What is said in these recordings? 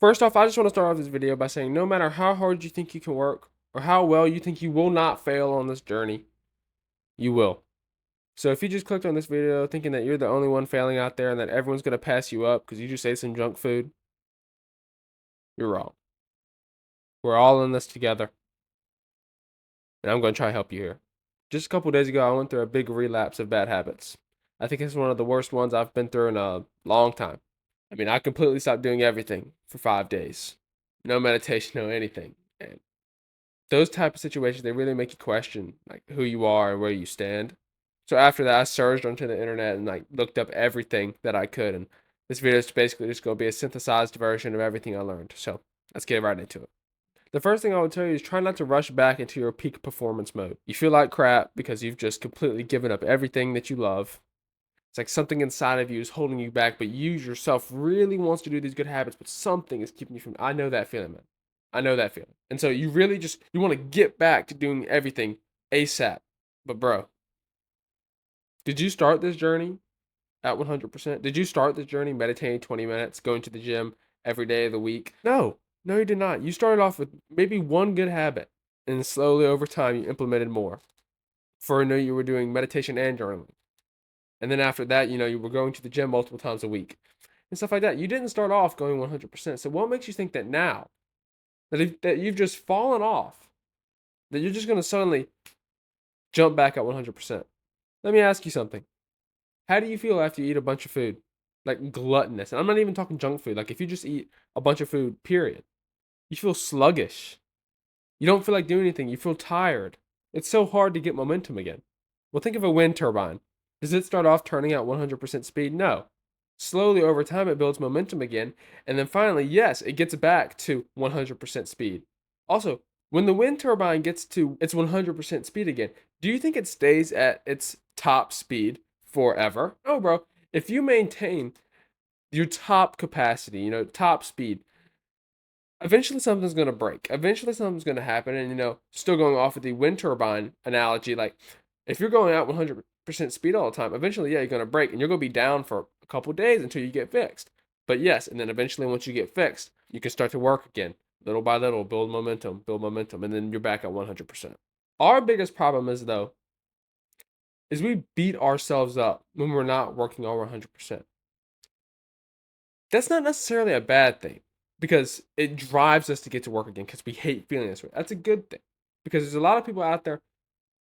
First off, I just want to start off this video by saying no matter how hard you think you can work or how well you think you will not fail on this journey, you will. So if you just clicked on this video thinking that you're the only one failing out there and that everyone's going to pass you up because you just ate some junk food, you're wrong. We're all in this together, and I'm going to try to help you here. Just a couple days ago, I went through a big relapse of bad habits. I think it's one of the worst ones I've been through in a long time. I mean, I completely stopped doing everything for 5 days. No meditation, no anything. And those type of situations, they really make you question like who you are and where you stand. So after that, I surged onto the internet and like looked up everything that I could. And this video is basically just going to be a synthesized version of everything I learned. So let's get right into it. The first thing I would tell you is try not to rush back into your peak performance mode. You feel like crap because you've just completely given up everything that you love. It's like something inside of you is holding you back, but you yourself really wants to do these good habits, but something is keeping you from. I know that feeling, man. I know that feeling. And so you really just you want to get back to doing everything ASAP. But bro, did you start this journey at 100%? Did you start this journey meditating 20 minutes, going to the gym every day of the week? No. No, you did not. You started off with maybe one good habit, and slowly over time you implemented more. For I know you were doing meditation and journaling. And then after that, you were going to the gym multiple times a week and stuff like that. You didn't start off going 100%. So what makes you think that now that you've just fallen off, that you're just going to suddenly jump back at 100%? Let me ask you something. How do you feel after you eat a bunch of food? Like gluttonous. And I'm not even talking junk food. Like if you just eat a bunch of food, period. You feel sluggish. You don't feel like doing anything. You feel tired. It's so hard to get momentum again. Well, think of a wind turbine. Does it start off turning at 100% speed? No. Slowly over time, it builds momentum again. And then finally, yes, it gets back to 100% speed. Also, when the wind turbine gets to its 100% speed again, do you think it stays at its top speed forever? No, bro. If you maintain your top capacity, top speed, eventually something's going to break. Eventually something's going to happen. And, still going off of the wind turbine analogy, like if you're going out 100% speed all the time, eventually, yeah, you're going to break and you're going to be down for a couple days until you get fixed. But yes, and then eventually once you get fixed, you can start to work again, little by little, build momentum, and then you're back at 100%. Our biggest problem is, though, is we beat ourselves up when we're not working on 100%. That's not necessarily a bad thing because it drives us to get to work again because we hate feeling this way. That's a good thing because there's a lot of people out there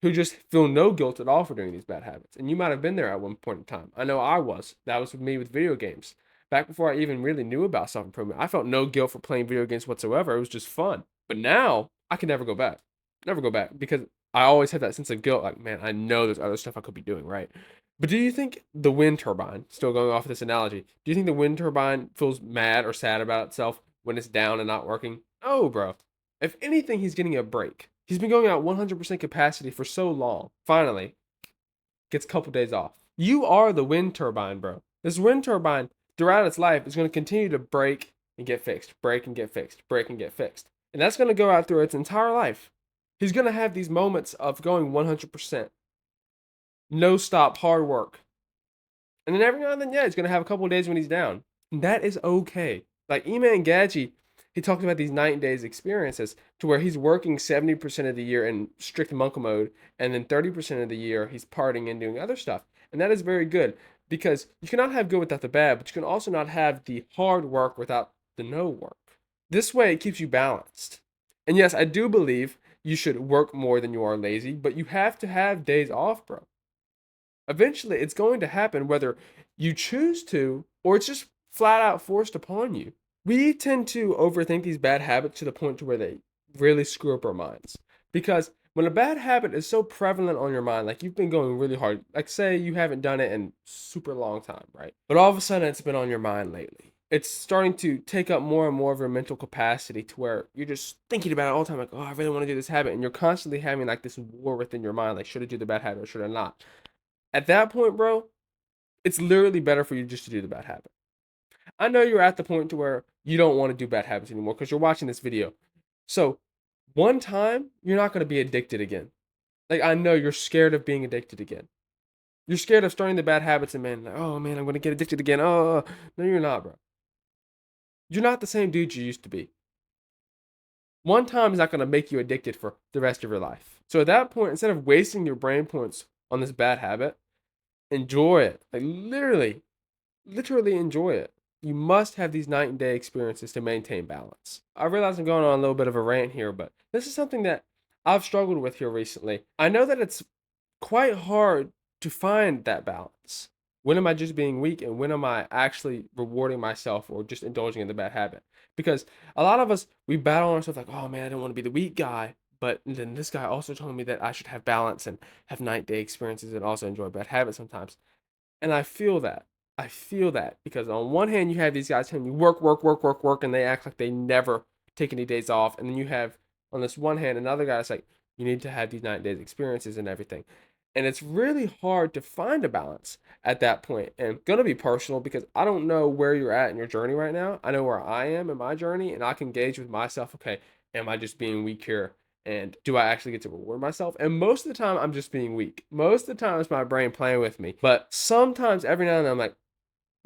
who just feel no guilt at all for doing these bad habits. And you might have been there at one point in time. I know I was. That was with me with video games. Back before I even really knew about self improvement, I felt no guilt for playing video games whatsoever. It was just fun. But now I can never go back. Never go back because I always have that sense of guilt. Like, man, I know there's other stuff I could be doing, right? But do you think the wind turbine, still going off of this analogy, do you think the wind turbine feels mad or sad about itself when it's down and not working? No, bro. If anything, he's getting a break. He's been going at 100% capacity for so long. Finally, gets a couple days off. You are the wind turbine, bro. This wind turbine, throughout its life, is going to continue to break and get fixed, break and get fixed, break and get fixed. And that's going to go out through its entire life. He's going to have these moments of going 100%. No stop, hard work. And then every now and then, yeah, he's going to have a couple of days when he's down. And that is okay. Like Iman Gadji, he talked about these 90 days experiences to where he's working 70% of the year in strict monk mode, and then 30% of the year he's partying and doing other stuff. And that is very good because you cannot have good without the bad, but you can also not have the hard work without the no work. This way, it keeps you balanced. And yes, I do believe you should work more than you are lazy, but you have to have days off, bro. Eventually, it's going to happen whether you choose to or it's just flat out forced upon you. We tend to overthink these bad habits to the point to where they really screw up our minds. Because when a bad habit is so prevalent on your mind, like you've been going really hard, like say you haven't done it in super long time, right? But all of a sudden it's been on your mind lately. It's starting to take up more and more of your mental capacity to where you're just thinking about it all the time, like, oh, I really want to do this habit. And you're constantly having like this war within your mind, like, should I do the bad habit or should I not? At that point, bro, it's literally better for you just to do the bad habit. I know you're at the point to where you don't want to do bad habits anymore because you're watching this video. So, one time, you're not going to be addicted again. Like, I know you're scared of being addicted again. You're scared of starting the bad habits and man, like, oh man, I'm going to get addicted again. Oh, no, you're not, bro. you're not the same dude you used to be. One time is not going to make you addicted for the rest of your life. So at that point, instead of wasting your brain points on this bad habit, enjoy it. Like literally enjoy it. You must have these night and day experiences to maintain balance. I realize I'm going on a little bit of a rant here, but this is something that I've struggled with here recently. I know that it's quite hard to find that balance. When am I just being weak and when am I actually rewarding myself or just indulging in the bad habit? Because a lot of us, we battle on ourselves like, oh man, I don't want to be the weak guy. But then this guy also told me that I should have balance and have night day experiences and also enjoy bad habits sometimes. And I feel that. I feel that because on one hand, you have these guys telling you work, work, work, work, work, and they act like they never take any days off. And then you have on this one hand another guy that's like, you need to have these 9 days experiences and everything. And it's really hard to find a balance at that point. And gonna be personal because I don't know where you're at in your journey right now. I know where I am in my journey, and I can gauge with myself, okay, am I just being weak here? And do I actually get to reward myself? And most of the time, I'm just being weak. Most of the time, it's my brain playing with me. But sometimes, every now and then, I'm like,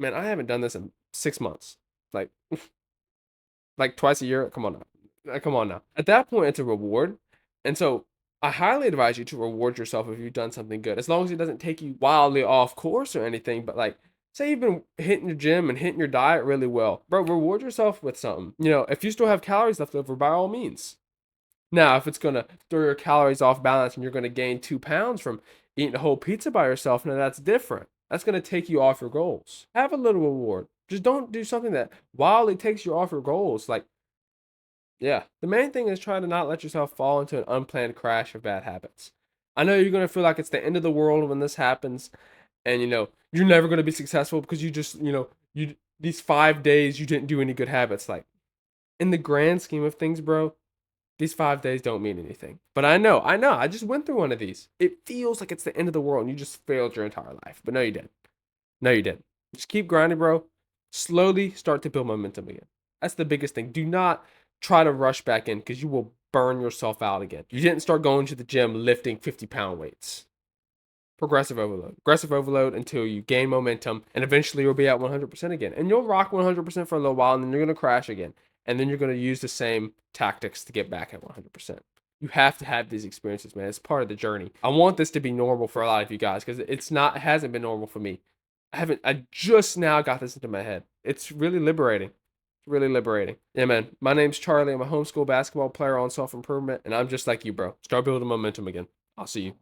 man, I haven't done this in 6 months. Like, like twice a year. Come on now. Come on now. At that point, it's a reward. And so I highly advise you to reward yourself if you've done something good, as long as it doesn't take you wildly off course or anything. But like, say you've been hitting your gym and hitting your diet really well, bro, reward yourself with something. If you still have calories left over, by all means. Now, if it's gonna throw your calories off balance and you're gonna gain 2 pounds from eating a whole pizza by yourself, now that's different. That's gonna take you off your goals. Have a little reward. Just don't do something that wildly takes you off your goals. Like, yeah, the main thing is try to not let yourself fall into an unplanned crash of bad habits. I know you're gonna feel like it's the end of the world when this happens, and you're never gonna be successful because you just you these 5 days you didn't do any good habits. Like in the grand scheme of things, bro, these 5 days don't mean anything. But I know. I just went through one of these. It feels like it's the end of the world and you just failed your entire life. But no, you didn't. No, you didn't. Just keep grinding, bro. Slowly start to build momentum again. That's the biggest thing. Do not try to rush back in because you will burn yourself out again. You didn't start going to the gym lifting 50-pound weights. Progressive overload. Progressive overload until you gain momentum and eventually you'll be at 100% again. And you'll rock 100% for a little while and then you're going to crash again. And then you're going to use the same tactics to get back at 100%. You have to have these experiences, man. It's part of the journey. I want this to be normal for a lot of you guys because it hasn't been normal for me. I just now got this into my head. It's really liberating. It's really liberating. Yeah, man. My name's Charlie. I'm a homeschool basketball player on self-improvement and I'm just like you, bro. Start building momentum again. I'll see you.